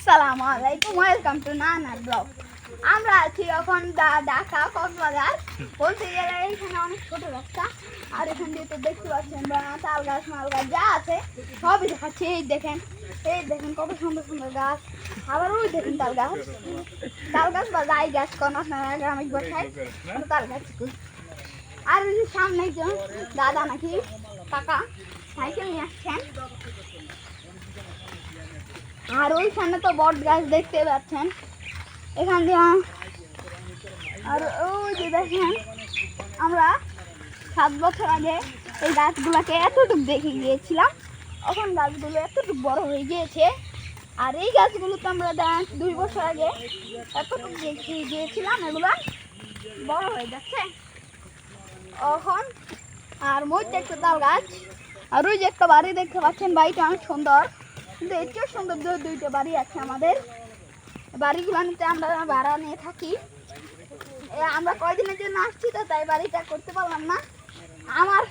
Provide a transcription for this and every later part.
আসসালামু আলাইকুম, welcome to নানার ব্লগ। আমরা আছি এখন ঢাকা কক্সবাজার। বলতে গেলে এখানে অনেক ছোট রাস্তা, আর এখান দিয়ে তো দেখতে পাচ্ছেন তাল গাছ মাল গাছ যা আছে সবই দেখাচ্ছি। এই দেখেন কত সুন্দর সুন্দর গাছ। আবার ওই দেখেন তাল গাছ বা যাই গাছ কোন আপনারা গ্রামিক ভাষায় তাল গাছ। আর ওই যে সামনে একজন দাদা নাকি কাকা সাইকেল নিয়ে আসছেন। আর ওইখানে তো বট গাছ দেখতে পাচ্ছেন এখান দিয়ে। আর ওই যে দেখেন আমরা 7 বছর আগে এই গাছগুলোকে এতটুকু দেখে গিয়েছিলাম, এখন গাছগুলো এতটুকু বড় হয়ে গিয়েছে। আর এই গাছগুলো তো আমরা 2 বছর আগে এতটুকু দেখে গিয়েছিলাম, এগুলো বড় হয়ে যাচ্ছে এখন। আর মধ্যে একটা তাল গাছ, আর ওই যে একটা বাড়ি দেখতে পাচ্ছেন, বাড়িটা অনেক সুন্দর, কিন্তু এর চেয়ে সুন্দর 2টা বাড়ি আছে আমাদের। বাড়িগুলো নিতে আমরা ভাড়া নিয়ে থাকি। আমরা কয়দিনের জন্য আসছি তো তাই বাড়িটা করতে পারলাম না। আমার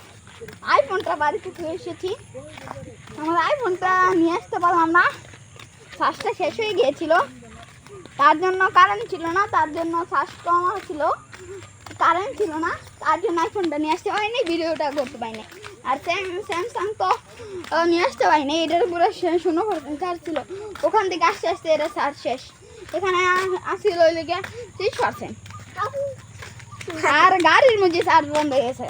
আইফোনটা বাড়ি থেকে এসেছি, আমার আইফোনটা নিয়ে আসতে পারলাম না, চার্জটা শেষ হয়ে গিয়েছিল, তার জন্য কারেন্ট ছিল না, তার জন্য চার্জ কম ছিল, কারেন্ট ছিল না, তার জন্য আইফোনটা নিয়ে আসতে পারিনি, ভিডিওটা করতে পারিনি। আর স্যামসাং তো নিয়ে আসতে পারিনি, এটার পুরো 0% চার্জ ছিল, ওখান থেকে আস্তে আস্তে এটা চার্জ শেষ। এখানে আসছিল ওই লেগে 30%। আর গাড়ির মধ্যে চার্জ বন্ধ হয়ে গেছে।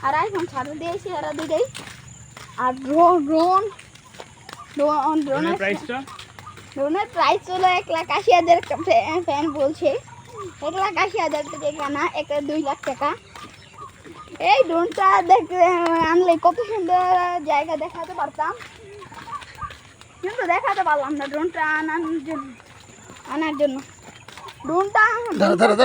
আর আইফোন ছাড় দিয়েছি এরা দুটোই। আর ড্রোনের প্রাইস হলো 1,80,000 ফ্যান বলছে, 1,80,000 টাকা না, 2 লাখ টাকা। এই ড্রোনটা দেখতে আনলে কত সুন্দর জায়গা দেখাতে পারতাম, কিন্তু দেখাতে পারলাম না ড্রোনটা আনার জন্য। ড্রোনটা